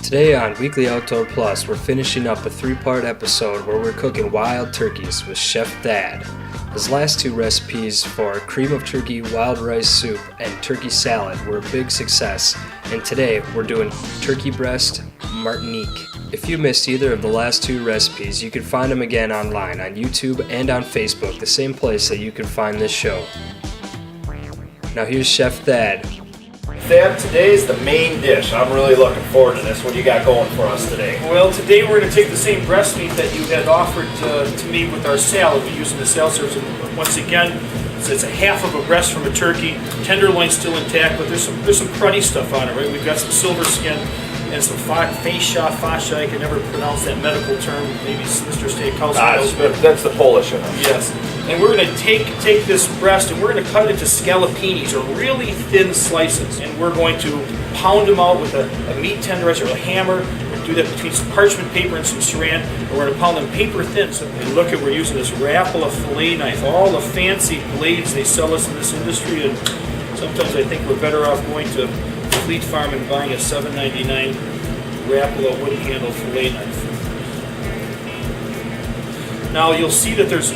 Today on Weekly Outdoor Plus, we're finishing up a 3-part episode where we're cooking wild turkeys with Chef Thad. His last 2 recipes for cream of turkey wild rice soup and turkey salad were a big success, and today we're doing turkey breast Martinique. If you missed either of the last 2 recipes, you can find them again online on YouTube and on Facebook, the same place that you can find this show. Now here's Chef Thad. Thad, today's the main dish. I'm really looking forward to this. What do you got going for us today? Well, today we're going to take the same breast meat that you had offered to me with our salad. We're using the salad service. And once again, it's a half of a breast from a turkey. Tenderloin still intact, but there's some cruddy stuff on it, right? We've got some silver skin and some fascia. I can never pronounce that medical term. Maybe Mr. Stankowski knows better. That's the Polish in it. Yes. And we're going to take this breast and we're going to cut it into scallopinis, or really thin slices. And we're going to pound them out with a meat tenderizer or a hammer. We're going to do that between some parchment paper and some saran. And we're going to pound them paper thin. So, and look at, we're using this Rapala fillet knife. All the fancy blades they sell us in this industry. And sometimes I think we're better off going to Fleet Farm and buying a $7.99 Rapala wooden handled fillet knife. Now you'll see that there's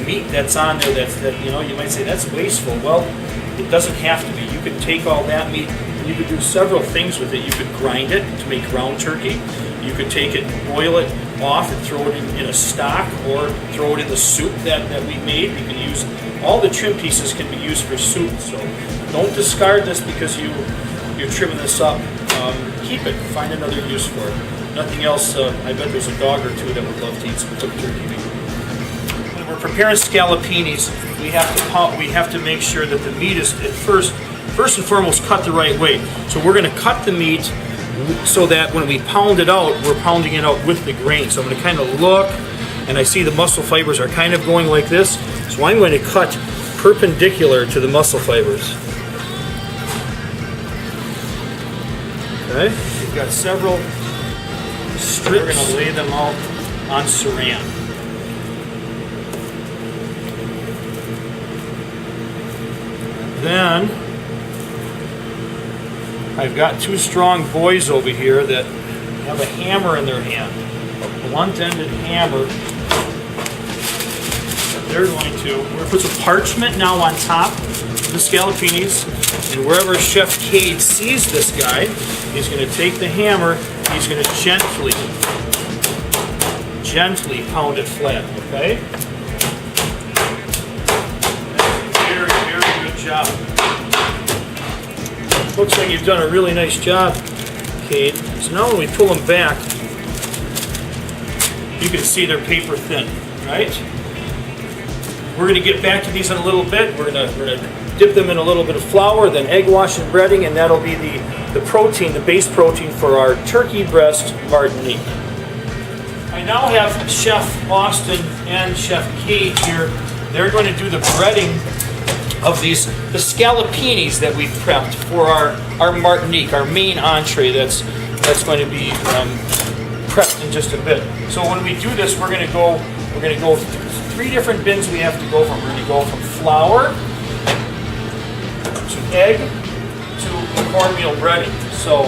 meat that's on there that you might say that's wasteful. Well, it doesn't have to be. You could take all that meat and you could do several things with it. You could grind it to make ground turkey. You could take it, boil it off and throw it in a stock, or throw it in the soup that we made. You can use all the trim pieces can be used for soup. So don't discard this because you're trimming this up. Keep it. Find another use for it. Nothing else. I bet there's a dog or two that would love to eat some cooked turkey meat. When we're preparing scallopinis, we have to make sure that the meat is at first and foremost cut the right way. So we're going to cut the meat so that when we pound it out, we're pounding it out with the grain. So I'm going to kind of look, and I see the muscle fibers are kind of going like this. So I'm going to cut perpendicular to the muscle fibers. Okay, we've got several strips. We're going to lay them out on saran. Then I've got 2 strong boys over here that have a hammer in their hand, a blunt-ended hammer. We're going to put some parchment now on top of the scallopinis, and wherever Chef Cade sees this guy, he's going to take the hammer, he's going to gently pound it flat, okay? Very, very good job. Looks like you've done a really nice job, Cade. So now when we pull them back, you can see they're paper thin, right? We're going to get back to these in a little bit. We're going to dip them in a little bit of flour, then egg wash and breading, and that'll be the protein, the base protein for our turkey breast Martinique. I now have Chef Austin and Chef Cade here. They're going to do the breading of the scallopinis that we've prepped for our Martinique, our main entree that's going to be prepped in just a bit. So when we do this, we're going to go 3 different bins we have to go from. We're going to go from flour to egg to cornmeal breading. So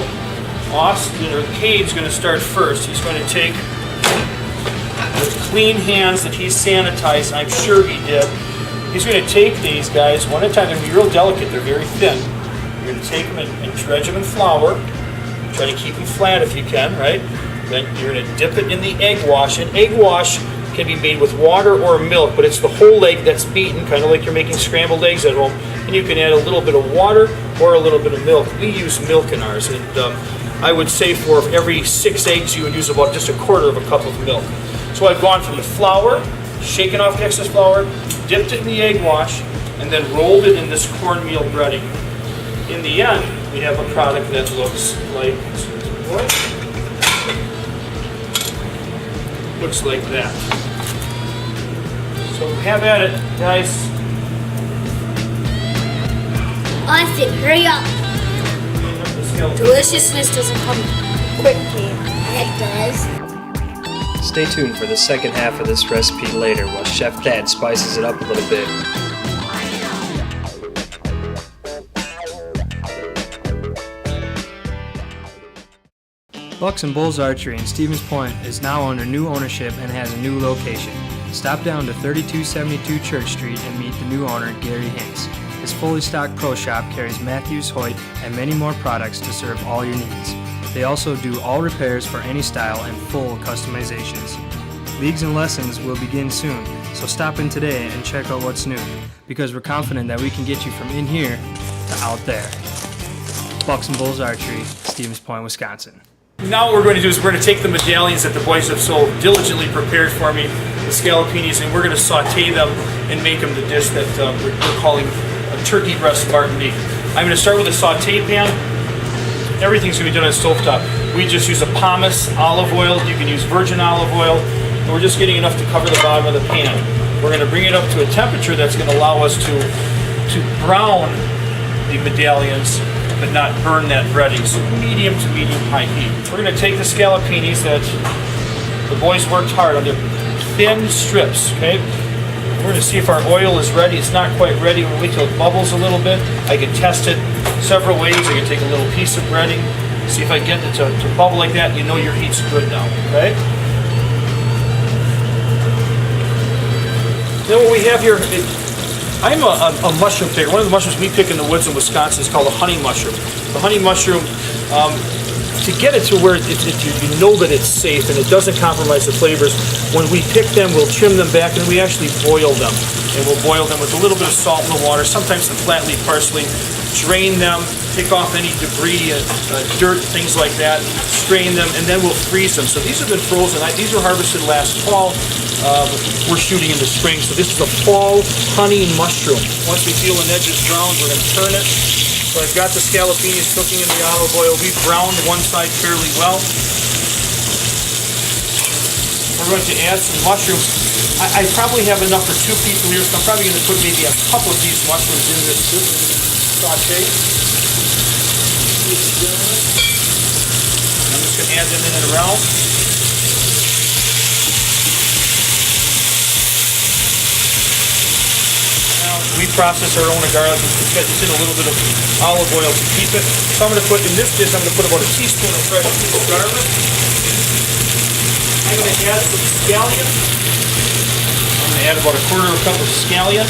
Austin, or Cade's going to start first. He's going to take, with clean hands that he's sanitized, I'm sure he did, he's going to take these guys one at a time. They're going to be real delicate. They're very thin. You're going to take them and dredge them in flour. Try to keep them flat if you can, right? Then you're going to dip it in the egg wash. And egg wash can be made with water or milk, but it's the whole egg that's beaten, kind of like you're making scrambled eggs at home. And you can add a little bit of water or a little bit of milk. We use milk in ours, and I would say for every 6 eggs you would use about just a quarter of a cup of milk. So I've gone from the flour, shaken off the excess flour, dipped it in the egg wash, and then rolled it in this cornmeal breading. In the end, we have a product that looks like that. So have at it, guys. Austin, hurry up. Deliciousness doesn't come quickly. It does. Stay tuned for the second half of this recipe later while Chef Thad spices it up a little bit. Bucks and Bulls Archery in Stevens Point is now under new ownership and has a new location. Stop down to 3272 Church Street and meet the new owner, Gary Hintz. His fully stocked pro shop carries Matthews, Hoyt, and many more products to serve all your needs. They also do all repairs for any style and full customizations. Leagues and lessons will begin soon, so stop in today and check out what's new, because we're confident that we can get you from in here to out there. Bucks and Bulls Archery, Stevens Point, Wisconsin. Now what we're going to do is we're going to take the medallions that the boys have so diligently prepared for me, the scallopinis, and we're going to saute them and make them the dish that we're calling a turkey breast Martinique. I'm going to start with a saute pan. Everything's going to be done on stovetop. We just use a pomace olive oil. You can use virgin olive oil. And we're just getting enough to cover the bottom of the pan. We're going to bring it up to a temperature that's going to allow us to brown the medallions, but not burn that breading. So medium to medium high heat. We're going to take the scallopinis that the boys worked hard on. They're thin strips, okay? We're going to see if our oil is ready. It's not quite ready. We'll wait till it bubbles a little bit. I can test it several ways. I can take a little piece of breading, see if I get it to bubble like that. You know your heat's good now, okay? Then what we have here, I'm a mushroom picker. One of the mushrooms we pick in the woods in Wisconsin is called a honey mushroom. The honey mushroom, to get it to where you know that it's safe and it doesn't compromise the flavors, when we pick them, we'll trim them back and we actually boil them. And we'll boil them with a little bit of salt in the water, sometimes some flat leaf parsley, drain them, pick off any debris, dirt, things like that, strain them, and then we'll freeze them. So these have been frozen. These were harvested last fall. We're shooting in the spring, so this is a fall honey mushroom. Once we feel an edge is browned, we're going to turn it. So I've got the scallopinis cooking in the olive oil. We've browned one side fairly well. We're going to add some mushrooms. I probably have enough for 2 people here, so I'm probably going to put maybe a couple of these mushrooms in this saute. I'm just going to add them in and around. We process our own garlic. It's in a little bit of olive oil to keep it. So I'm going to put, in this dish, I'm going to put about a teaspoon of fresh garlic. I'm going to add some scallion. I'm going to add about a quarter of a cup of scallion,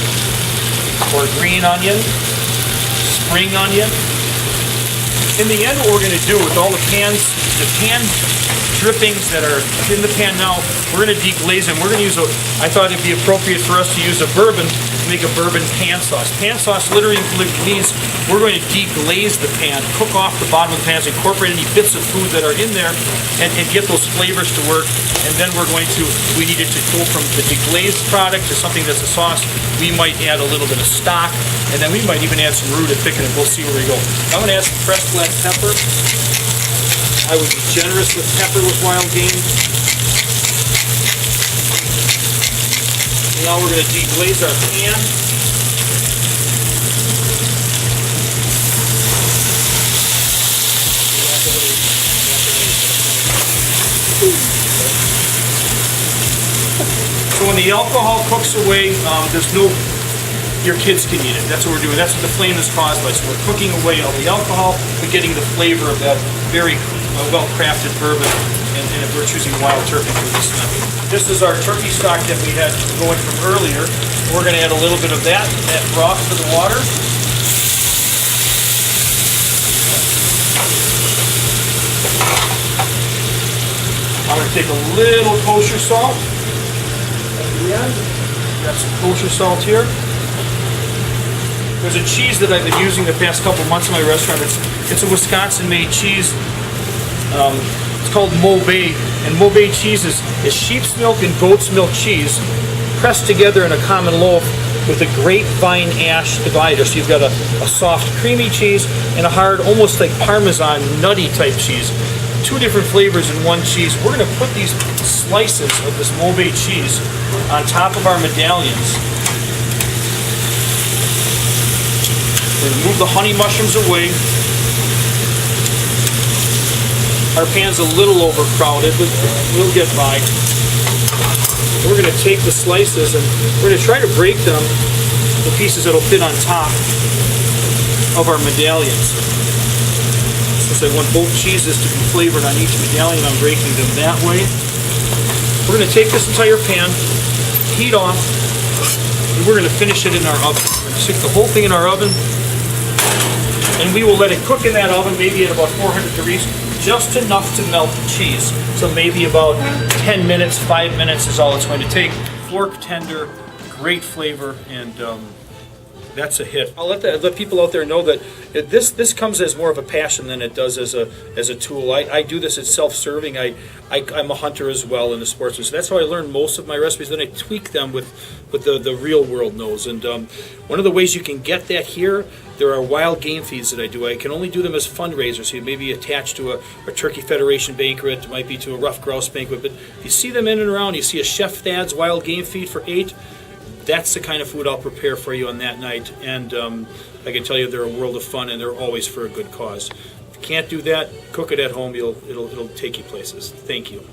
or green onion, spring onion. In the end, what we're going to do with all the pan drippings that are in the pan now, we're going to deglaze them. We're going to use I thought it'd be appropriate for us to use a bourbon to make a bourbon pan sauce. Pan sauce literally means we're going to deglaze the pan, cook off the bottom of the pan, incorporate any bits of food that are in there, and get those flavors to work. And then we need it to go from the deglazed product to something that's a sauce. We might add a little bit of stock, and then we might even add some roux to thicken it. We'll see where we go. I'm going to add some fresh black pepper. I would be generous with pepper with wild game. Now we're going to deglaze our pan. So when the alcohol cooks away, your kids can eat it. That's what we're doing. That's what the flame is caused by. So we're cooking away all the alcohol, but getting the flavor of that very well-crafted bourbon, and we're choosing Wild Turkey for this method. This is our turkey stock that we had going from earlier. We're going to add a little bit of that broth to the water. I'm going to take a little kosher salt at the end. Got some kosher salt here. There's a cheese that I've been using the past couple months in my restaurant. It's a Wisconsin-made cheese. It's called Mauvais, and Mauvais cheese is sheep's milk and goat's milk cheese pressed together in a common loaf with a grapevine ash divider. So you've got a soft, creamy cheese and a hard, almost like Parmesan, nutty type cheese. 2 different flavors in one cheese. We're going to put these slices of this Mauvais cheese on top of our medallions. We're going to move the honey mushrooms away. Our pan's a little overcrowded, but we'll get by. And we're going to take the slices and we're going to try to break them the pieces that'll fit on top of our medallions. Since So I want both cheeses to be flavored on each medallion. I'm breaking them that way. We're going to take this entire pan, heat off, and we're going to finish it in our oven. We're going to stick the whole thing in our oven, and we will let it cook in that oven, maybe at about 400 degrees, just enough to melt the cheese. So maybe about 10 minutes, 5 minutes is all it's going to take. Fork tender, great flavor, and that's a hit. I'll let people out there know that this comes as more of a passion than it does as a tool. I do this as self-serving. I'm a hunter as well and a sportsman, so that's how I learn most of my recipes. Then I tweak them with the real world knows. And one of the ways you can get that here, there are wild game feeds that I do. I can only do them as fundraisers. So you may be attached to a Turkey Federation banquet, it might be to a Rough Grouse banquet, but if you see them in and around, you see a Chef Thad's wild game feed for 8, that's the kind of food I'll prepare for you on that night. And I can tell you they're a world of fun, and they're always for a good cause. If you can't do that, cook it at home. It'll take you places. Thank you.